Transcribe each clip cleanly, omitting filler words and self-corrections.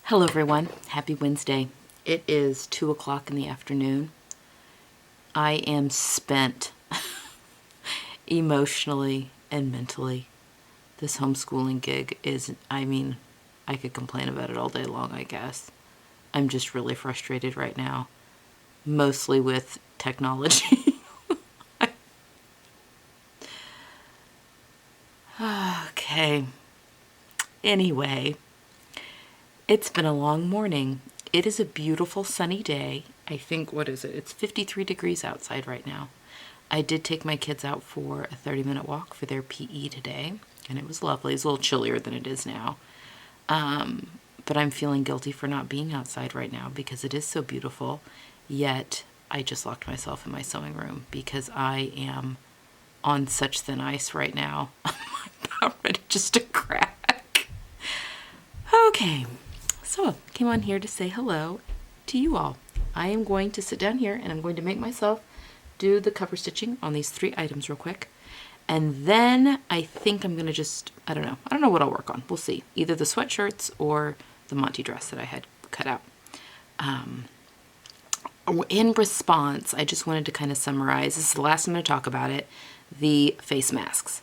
Hello everyone, happy Wednesday. It is 2 o'clock in the afternoon. I am spent emotionally and mentally. This homeschooling gig is, I could complain about it all day long, I guess. I'm just really frustrated right now, mostly with technology. Okay. Anyway. It's been a long morning. It is a beautiful sunny day. I think, what is it? It's 53 degrees outside right now. I did take my kids out for a 30-minute walk for their PE today, and it was lovely. It's a little chillier than it is now. But I'm feeling guilty for not being outside right now because it is so beautiful. Yet, I just locked myself in my sewing room because I am on such thin ice right now. I'm about ready just to crack. Okay. So, I came on here to say hello to you all. I am going to sit down here and I'm going to make myself do the cover stitching on these 3 items real quick. And then I think I'm going to just, I don't know what I'll work on. We'll see. Either the sweatshirts or the Monty dress that I had cut out. In response, I just wanted to kind of summarize, this is the last I'm going to talk about it, the face masks.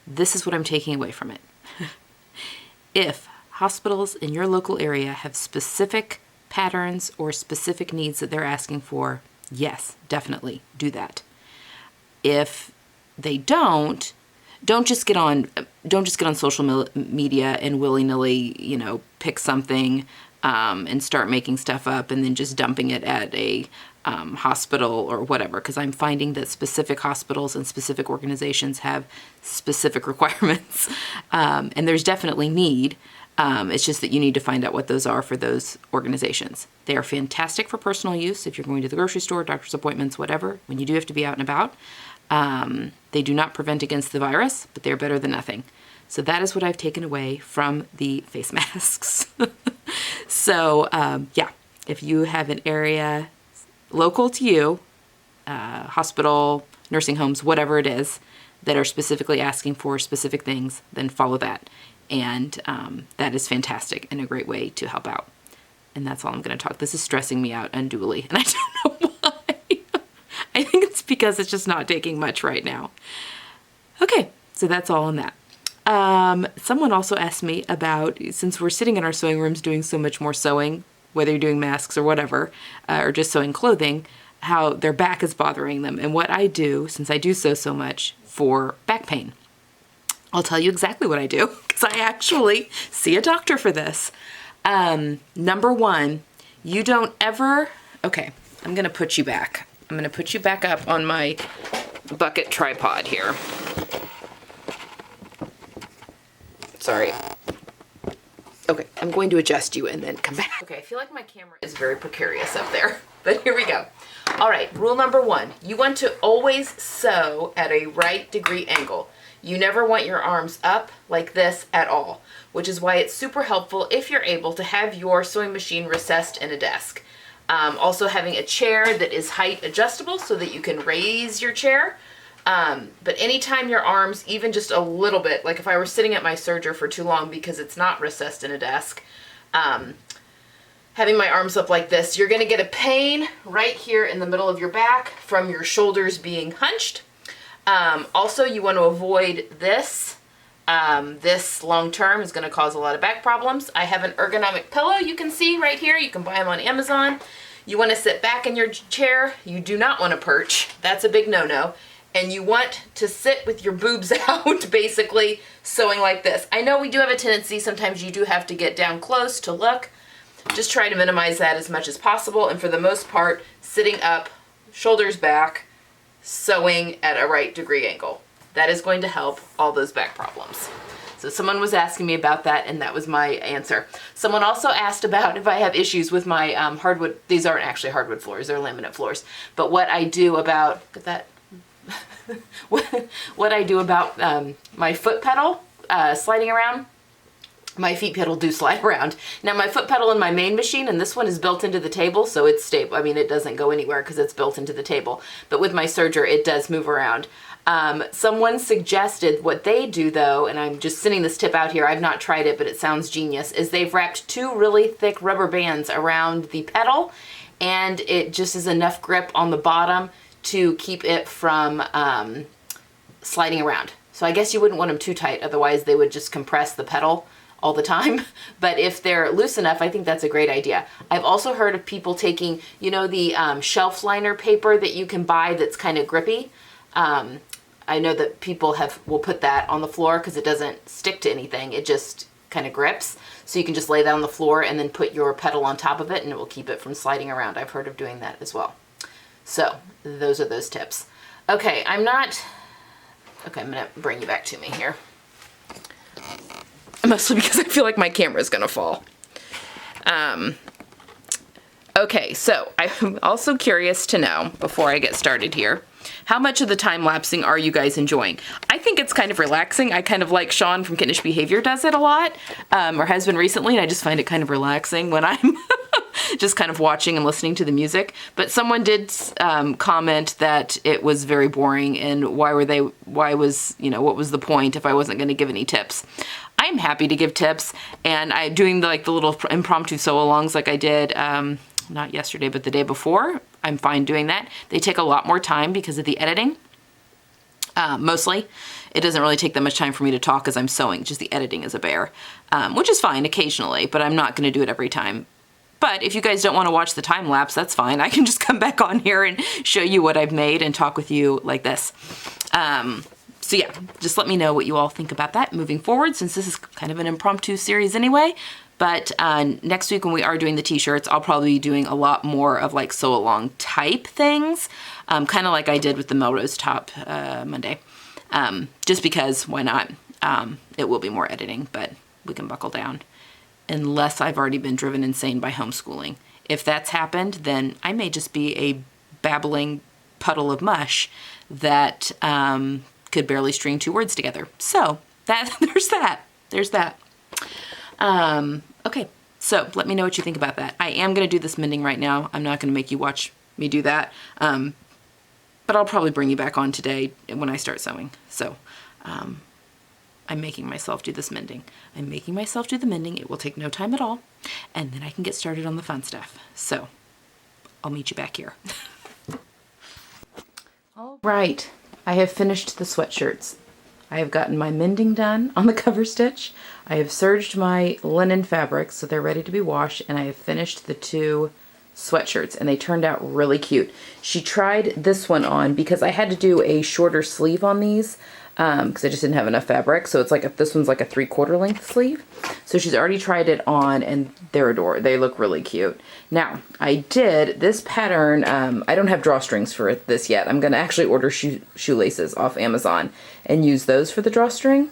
This is what I'm taking away from it. If hospitals in your local area have specific patterns or specific needs that they're asking for, yes, definitely do that. If they don't just get on social media and willy-nilly, pick something and start making stuff up and then just dumping it at a hospital or whatever, because I'm finding that specific hospitals and specific organizations have specific requirements, and there's definitely need. It's just that you need to find out what those are for those organizations. They are fantastic for personal use if you're going to the grocery store, doctor's appointments, whatever, when you do have to be out and about. They do not prevent against the virus, but they're better than nothing. So that is what I've taken away from the face masks. So, yeah, if you have an area local to you, hospital, nursing homes, whatever it is, that are specifically asking for specific things, then follow that. And that is fantastic and a great way to help out. And that's all I'm going to talk. This is stressing me out unduly, and I don't know why. I think it's because it's just not taking much right now. Okay, so that's all on that. Someone also asked me about, since we're sitting in our sewing rooms doing so much more sewing, whether you're doing masks or whatever, or just sewing clothing, how their back is bothering them. And what I do, since I do sew so much, for back pain. I'll tell you exactly what I do, because I actually see a doctor for this. Number one, you don't ever, okay, I'm going to put you back. I'm going to put you back up on my bucket tripod here. Sorry. Okay, I'm going to adjust you and then come back. Okay, I feel like my camera is very precarious up there, but here we go. All right, rule number one, you want to always sew at a right degree angle. You never want your arms up like this at all, which is why it's super helpful if you're able to have your sewing machine recessed in a desk. Also having a chair that is height adjustable so that you can raise your chair. But anytime your arms, even just a little bit, like if I were sitting at my serger for too long because it's not recessed in a desk, having my arms up like this, you're gonna get a pain right here in the middle of your back from your shoulders being hunched. Also, you want to avoid this. This long term is going to cause a lot of back problems. I have an ergonomic pillow you can see right here. You can buy them on Amazon. You want to sit back in your chair. You do not want to perch. That's a big no-no. And you want to sit with your boobs out, basically sewing like this. I know we do have a tendency, sometimes you do have to get down close to look. Just try to minimize that as much as possible. And for the most part, sitting up, shoulders back, sewing at a right degree angle. That is going to help all those back problems. So someone was asking me about that, and that was my answer. Someone also asked about if I have issues with my hardwood. These aren't actually hardwood floors, they're laminate floors. But what I do about, look at that, what I do about my foot pedal sliding around. My feet pedal do slide around. Now my foot pedal in my main machine, and this one is built into the table, so it's stable. I mean, it doesn't go anywhere because it's built into the table. But with my serger, it does move around. Someone suggested what they do though, and I'm just sending this tip out here, I've not tried it, but it sounds genius, is they've wrapped 2 really thick rubber bands around the petal, and it just is enough grip on the bottom to keep it from sliding around. So I guess you wouldn't want them too tight, otherwise they would just compress the petal all the time. But if they're loose enough, I think that's a great idea. I've also heard of people taking, you know, the shelf liner paper that you can buy that's kind of grippy. I know that people will put that on the floor because it doesn't stick to anything. It just kind of grips. So you can just lay that on the floor and then put your petal on top of it and it will keep it from sliding around. I've heard of doing that as well. So those are those tips. Okay, I'm gonna bring you back to me here. Mostly because I feel like my camera is gonna fall. Okay, so I'm also curious to know, before I get started here, how much of the time lapsing are you guys enjoying? I think it's kind of relaxing. I kind of like Sean from Kittenish Behavior does it a lot, or has been recently, and I just find it kind of relaxing when I'm just kind of watching and listening to the music. But someone did comment that it was very boring, and what was the point if I wasn't going to give any tips? I'm happy to give tips, and I'm doing the little impromptu sew-alongs like I did, not yesterday, but the day before. I'm fine doing that. They take a lot more time because of the editing. Mostly. It doesn't really take that much time for me to talk as I'm sewing, just the editing is a bear, which is fine occasionally, but I'm not going to do it every time. But if you guys don't want to watch the time lapse, that's fine. I can just come back on here and show you what I've made and talk with you like this. So yeah, just let me know what you all think about that moving forward, since this is kind of an impromptu series anyway. But next week when we are doing the t-shirts, I'll probably be doing a lot more of like sew-along type things, kind of like I did with the Melrose top Monday. Just because, why not? It will be more editing, but we can buckle down. Unless I've already been driven insane by homeschooling. If that's happened, then I may just be a babbling puddle of mush that could barely string 2 words together. So there's that. Okay, so let me know what you think about that. I am going to do this mending right now. I'm not going to make you watch me do that. But I'll probably bring you back on today when I start sewing. So, I'm making myself do this mending. I'm making myself do the mending. It will take no time at all. And then I can get started on the fun stuff. So, I'll meet you back here. All right, I have finished the sweatshirts. I have gotten my mending done on the cover stitch. I have serged my linen fabrics so they're ready to be washed, and I have finished the 2 sweatshirts, and they turned out really cute. She tried this one on because I had to do a shorter sleeve on these because I just didn't have enough fabric. So it's like this one's like a 3/4 length sleeve. So she's already tried it on, and they're adorable. They look really cute. Now I did this pattern. I don't have drawstrings for this yet. I'm gonna actually order shoelaces off Amazon and use those for the drawstring.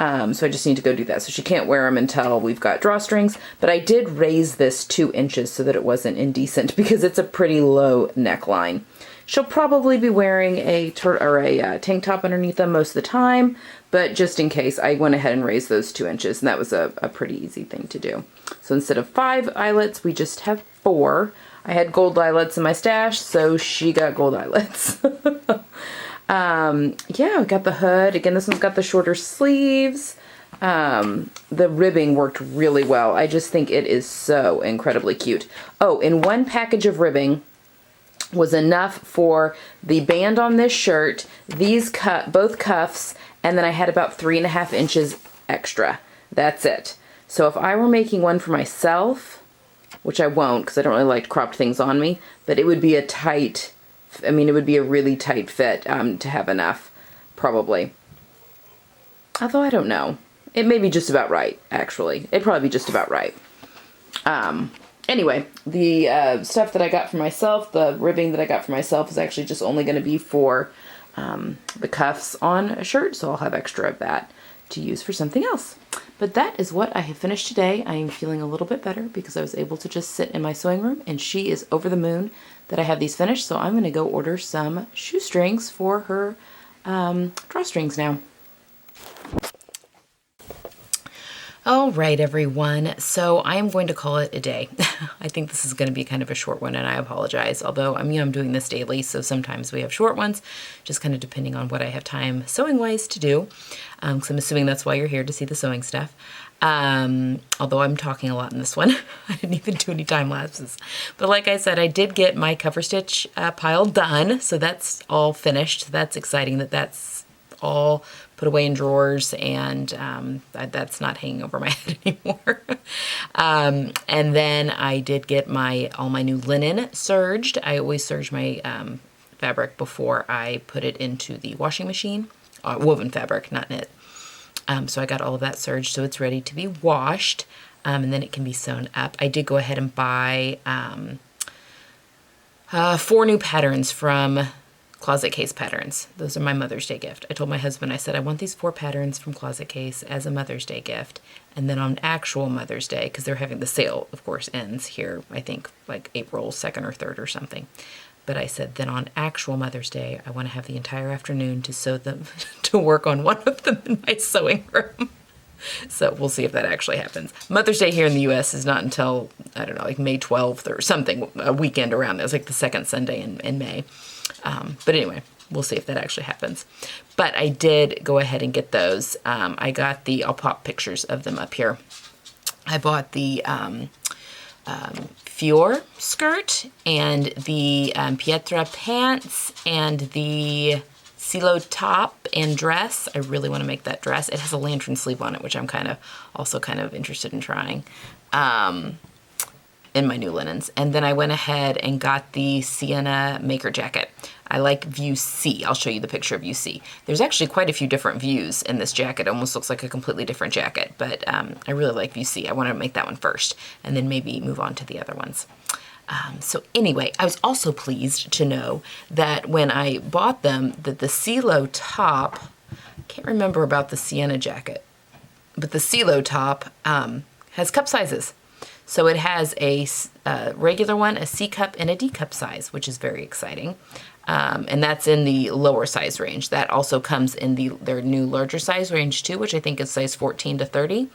So I just need to go do that. So she can't wear them until we've got drawstrings, but I did raise this 2 inches so that it wasn't indecent because it's a pretty low neckline. She'll probably be wearing a tank top underneath them most of the time, but just in case, I went ahead and raised those 2 inches, and that was a pretty easy thing to do. So instead of 5 eyelets, we just have 4. I had gold eyelets in my stash, so she got gold eyelets. Yeah, I got the hood. Again, this one's got the shorter sleeves. The ribbing worked really well. I just think it is so incredibly cute. Oh, and 1 package of ribbing was enough for the band on this shirt, these both cuffs, and then I had about 3.5 inches extra. That's it. So if I were making one for myself, which I won't because I don't really like cropped things on me, but it would be it would be a really tight fit to have enough, probably. Although I don't know. It may be just about right, actually. It'd probably be just about right. Anyway, the stuff that I got for myself, the ribbing that I got for myself is actually just only going to be for the cuffs on a shirt, so I'll have extra of that to use for something else. But that is what I have finished today. I am feeling a little bit better because I was able to just sit in my sewing room, and she is over the moon that I have these finished, so I'm going to go order some shoestrings for her drawstrings now. All right, everyone. So I am going to call it a day. I think this is going to be kind of a short one, and I apologize. Although I'm doing this daily, so sometimes we have short ones, just kind of depending on what I have time sewing-wise to do. Because I'm assuming that's why you're here, to see the sewing stuff. Although I'm talking a lot in this one. I didn't even do any time lapses. But like I said, I did get my cover stitch pile done, so that's all finished. So that's exciting that that's all put away in drawers, and that's not hanging over my head anymore. And then I did get all my new linen serged. I always serge my fabric before I put it into the washing machine. Woven fabric, not knit. So I got all of that serged, so it's ready to be washed, and then it can be sewn up. I did go ahead and buy 4 new patterns from Closet Case Patterns. Those are my Mother's Day gift. I told my husband, I said, I want these 4 patterns from Closet Case as a Mother's Day gift. And then on actual Mother's Day, because they're having the sale, of course, ends here, I think, like April 2nd or 3rd or something. But I said, then on actual Mother's Day, I want to have the entire afternoon to sew them, to work on one of them in my sewing room. So we'll see if that actually happens. Mother's Day here in the U.S. is not until, I don't know, like May 12th or something, a weekend around there. It's like the 2nd Sunday in May. But anyway, we'll see if that actually happens. But I did go ahead and get those. I got I'll pop pictures of them up here. I bought the Fior skirt and the Pietra pants and the Silo top and dress. I really want to make that dress. It has a lantern sleeve on it, which I'm also kind of interested in trying. In my new linens. And then I went ahead and got the Sienna Maker jacket. I like view C. I'll show you the picture of view C. There's actually quite a few different views in this jacket. It almost looks like a completely different jacket, but I really like view C. I want to make that one first and then maybe move on to the other ones. So anyway, I was also pleased to know that when I bought them, that the Silo top, I can't remember about the Sienna jacket, but the Silo top has cup sizes. So it has a regular one, a C cup, and a D cup size, which is very exciting. And that's in the lower size range. That also comes in their new larger size range too, which I think is size 14 to 30.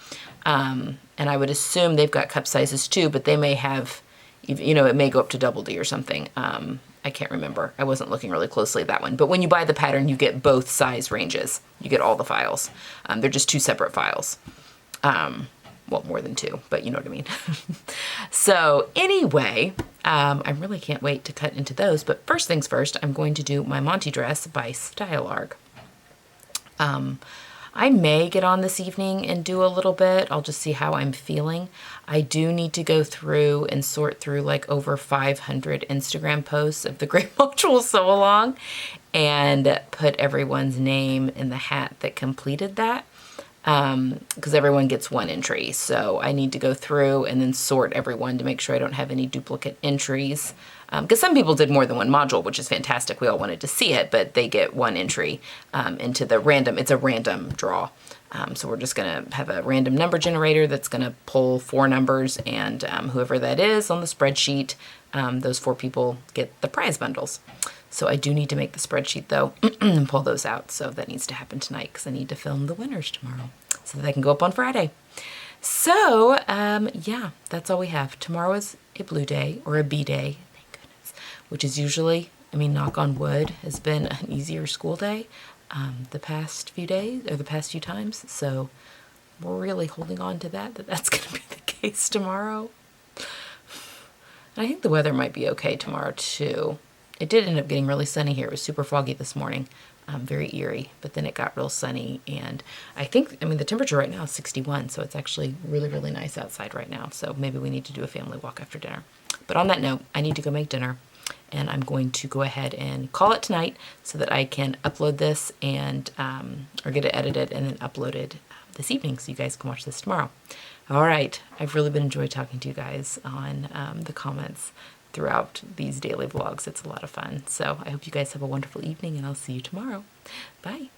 And I would assume they've got cup sizes too, but they may have, it may go up to double D or something. I can't remember. I wasn't looking really closely at that one. But when you buy the pattern, you get both size ranges. You get all the files. They're just 2 separate files. Well, more than 2, but you know what I mean. So anyway, I really can't wait to cut into those. But first things first, I'm going to do my Monty dress by Stylarg. I may get on this evening and do a little bit. I'll just see how I'm feeling. I do need to go through and sort through like over 500 Instagram posts of the Great Module Sew Along and put everyone's name in the hat that completed that. Because everyone gets 1 entry. So I need to go through and then sort everyone to make sure I don't have any duplicate entries. Because some people did more than 1 module, which is fantastic. We all wanted to see it, but they get 1 entry into the random. It's a random draw. So we're just going to have a random number generator that's going to pull 4 numbers, and whoever that is on the spreadsheet, those 4 people get the prize bundles. So I do need to make the spreadsheet though and pull those out. So that needs to happen tonight because I need to film the winners tomorrow so that they can go up on Friday. So yeah, that's all we have. Tomorrow is a blue day or a B day, thank goodness, which is usually, knock on wood, has been an easier school day the past few days or the past few times. So we're really holding on to that's going to be the case tomorrow. And I think the weather might be okay tomorrow too. It did end up getting really sunny here. It was super foggy this morning, very eerie, but then it got real sunny. And I think, the temperature right now is 61, so it's actually really, really nice outside right now. So maybe we need to do a family walk after dinner. But on that note, I need to go make dinner, and I'm going to go ahead and call it tonight so that I can upload this and, or get it edited and then uploaded this evening so you guys can watch this tomorrow. All right, I've really been enjoying talking to you guys on the comments throughout these daily vlogs. It's a lot of fun. So I hope you guys have a wonderful evening, and I'll see you tomorrow. Bye.